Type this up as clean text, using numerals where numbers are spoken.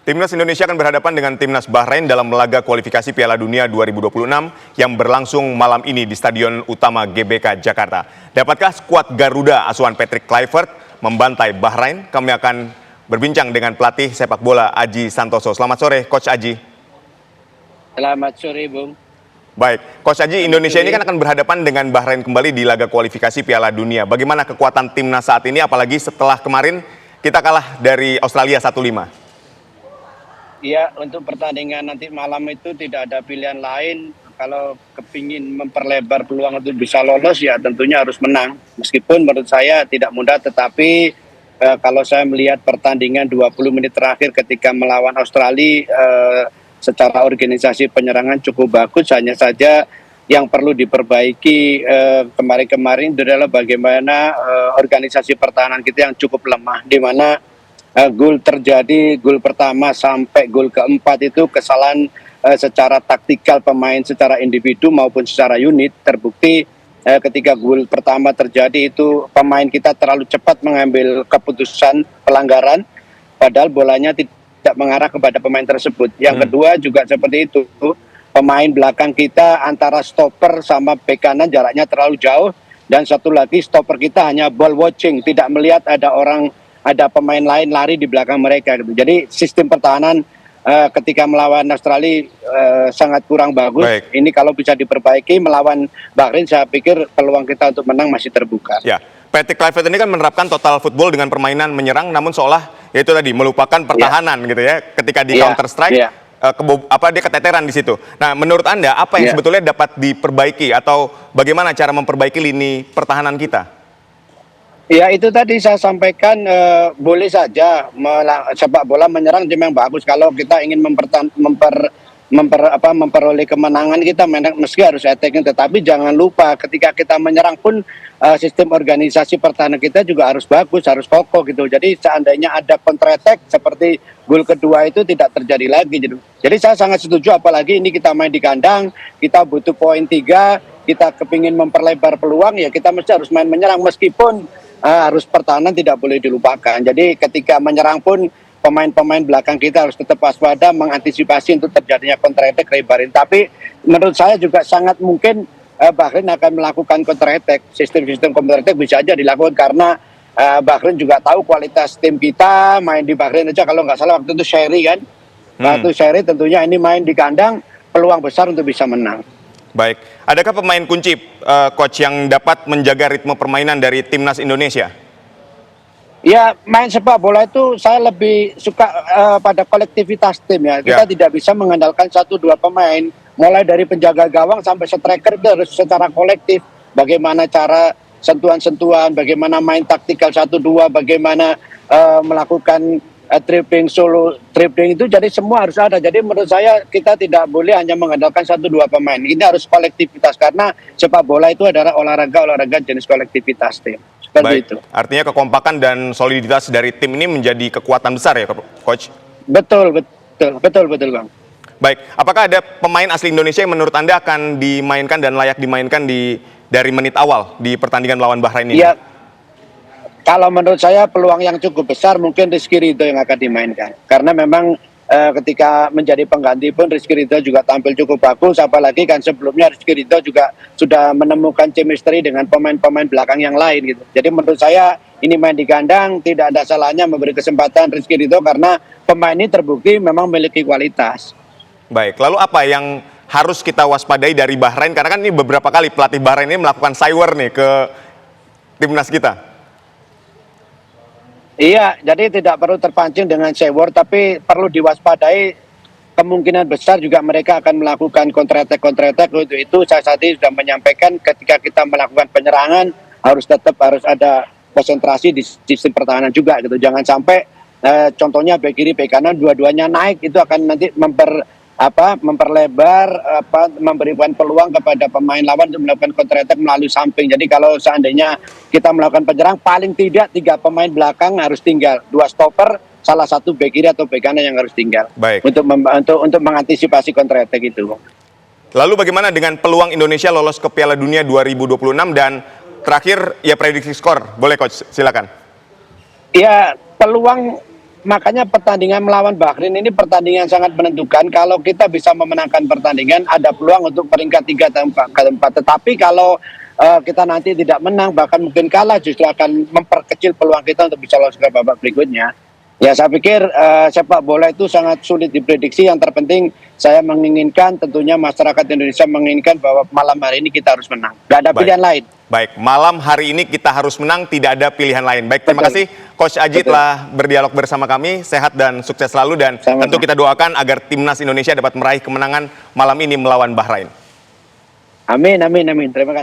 Timnas Indonesia akan berhadapan dengan Timnas Bahrain dalam laga kualifikasi Piala Dunia 2026 yang berlangsung malam ini di Stadion Utama GBK Jakarta. Dapatkah skuad Garuda asuhan Patrick Kluivert membantai Bahrain? Kami akan berbincang dengan pelatih sepak bola Aji Santoso. Selamat sore, Coach Aji. Selamat sore, Bung. Baik, Coach Aji, Indonesia ini kan akan berhadapan dengan Bahrain kembali di laga kualifikasi Piala Dunia. Bagaimana kekuatan timnas saat ini, apalagi setelah kemarin kita kalah dari Australia 1-5? Ya, untuk pertandingan nanti malam itu tidak ada pilihan lain. Kalau kepingin memperlebar peluang untuk bisa lolos, ya tentunya harus menang. Meskipun menurut saya tidak mudah, tetapi kalau saya melihat pertandingan 20 menit terakhir ketika melawan Australia, secara organisasi penyerangan cukup bagus. Hanya saja yang perlu diperbaiki kemarin-kemarin adalah bagaimana organisasi pertahanan kita yang cukup lemah, di mana gol terjadi, gol pertama sampai gol keempat itu kesalahan secara taktikal pemain, secara individu maupun secara unit. Terbukti ketika gol pertama terjadi itu pemain kita terlalu cepat mengambil keputusan pelanggaran, padahal bolanya tidak mengarah kepada pemain tersebut. Yang kedua juga seperti itu, pemain belakang kita antara stopper sama bek kanan jaraknya terlalu jauh, dan satu lagi stopper kita hanya ball watching, tidak melihat ada pemain lain lari di belakang mereka gitu. Jadi sistem pertahanan ketika melawan Australia sangat kurang bagus. Baik. Ini kalau bisa diperbaiki melawan Bahrain, saya pikir peluang kita untuk menang masih terbuka. Ya, Patrick Kluivert ini kan menerapkan total football dengan permainan menyerang, namun seolah itu tadi melupakan pertahanan gitu ya. Ketika di counter strike, dia keteteran di situ. Nah, menurut Anda apa yang sebetulnya dapat diperbaiki atau bagaimana cara memperbaiki lini pertahanan kita? Ya, itu tadi saya sampaikan, boleh saja sepak bola menyerang tim yang bagus. Kalau kita ingin memperoleh kemenangan, kita meski harus attacking, tetapi jangan lupa ketika kita menyerang pun sistem organisasi pertahanan kita juga harus bagus, harus kokoh gitu. Jadi seandainya ada counter attack seperti gol kedua itu tidak terjadi lagi gitu. Jadi saya sangat setuju, apalagi ini kita main di kandang, kita butuh poin 3, kita kepingin memperlebar peluang, ya kita mesti harus main menyerang, meskipun harus pertahanan tidak boleh dilupakan. Jadi ketika menyerang pun pemain-pemain belakang kita harus tetap waspada, mengantisipasi untuk terjadinya counter attack lebarin. Tapi menurut saya juga sangat mungkin Bahrain akan melakukan counter attack. Sistem counter attack bisa aja dilakukan karena Bahrain juga tahu kualitas tim kita. Main di Bahrain aja kalau nggak salah waktu itu Sherry kan. Waktu Sherry tentunya ini main di kandang, peluang besar untuk bisa menang. Baik, adakah pemain kunci, Coach, yang dapat menjaga ritme permainan dari Timnas Indonesia? Ya, main sepak bola itu saya lebih suka pada kolektivitas tim ya. Kita tidak bisa mengandalkan 1-2 pemain. Mulai dari penjaga gawang sampai striker itu harus secara kolektif. Bagaimana cara sentuhan-sentuhan, bagaimana main taktikal 1-2, bagaimana melakukan dribbling, solo dribbling itu, jadi semua harus ada. Jadi menurut saya kita tidak boleh hanya mengandalkan 1-2 pemain. Ini harus kolektivitas karena sepak bola itu adalah olahraga jenis kolektivitas tim. Seperti itu. Artinya kekompakan dan soliditas dari tim ini menjadi kekuatan besar ya, Coach? Betul, Bang. Baik, apakah ada pemain asli Indonesia yang menurut Anda akan dimainkan dan layak dimainkan dari menit awal di pertandingan melawan Bahrain ini? Ya, kalau menurut saya peluang yang cukup besar mungkin Rizky Ridho yang akan dimainkan. Karena memang ketika menjadi pengganti pun Rizky Ridho juga tampil cukup bagus. Apalagi kan sebelumnya Rizky Ridho juga sudah menemukan chemistry dengan pemain-pemain belakang yang lain gitu. Jadi menurut saya ini main di kandang, tidak ada salahnya memberi kesempatan Rizky Ridho karena pemain ini terbukti memang memiliki kualitas. Baik, lalu apa yang harus kita waspadai dari Bahrain? Karena kan ini beberapa kali pelatih Bahrain ini melakukan cyber nih ke timnas kita. Iya, jadi tidak perlu terpancing dengan sewor, tapi perlu diwaspadai kemungkinan besar juga mereka akan melakukan counter attack. Untuk itu saya tadi sudah menyampaikan ketika kita melakukan penyerangan harus ada konsentrasi di sistem pertahanan juga gitu. Jangan sampai contohnya bek kiri, bek kanan dua-duanya naik, itu akan nanti memperlebar memberikan peluang kepada pemain lawan untuk melakukan counter attack melalui samping. Jadi kalau seandainya kita melakukan penyerang, paling tidak 3 pemain belakang harus tinggal, 2 stopper, salah satu bek kiri atau bek kanan yang harus tinggal. Baik. Untuk mengantisipasi counter attack itu. Lalu bagaimana dengan peluang Indonesia lolos ke Piala Dunia 2026 dan terakhir ya prediksi skor? Boleh, Coach, silakan. Ya, peluang makanya pertandingan melawan Bahrain ini pertandingan sangat menentukan. Kalau kita bisa memenangkan pertandingan, ada peluang untuk peringkat 3 atau 4. Tetapi kalau kita nanti tidak menang, bahkan mungkin kalah, justru akan memperkecil peluang kita untuk bisa lolos ke babak berikutnya. Ya, saya pikir sepak bola itu sangat sulit diprediksi. Yang terpenting saya menginginkan, tentunya masyarakat Indonesia menginginkan bahwa malam hari ini kita harus menang. Gak ada pilihan lain. Baik, malam hari ini kita harus menang, tidak ada pilihan lain. Baik, terima kasih Coach Aji telah berdialog bersama kami. Sehat dan sukses selalu, dan tentu kita doakan agar timnas Indonesia dapat meraih kemenangan malam ini melawan Bahrain. Amin, amin, amin. Terima kasih.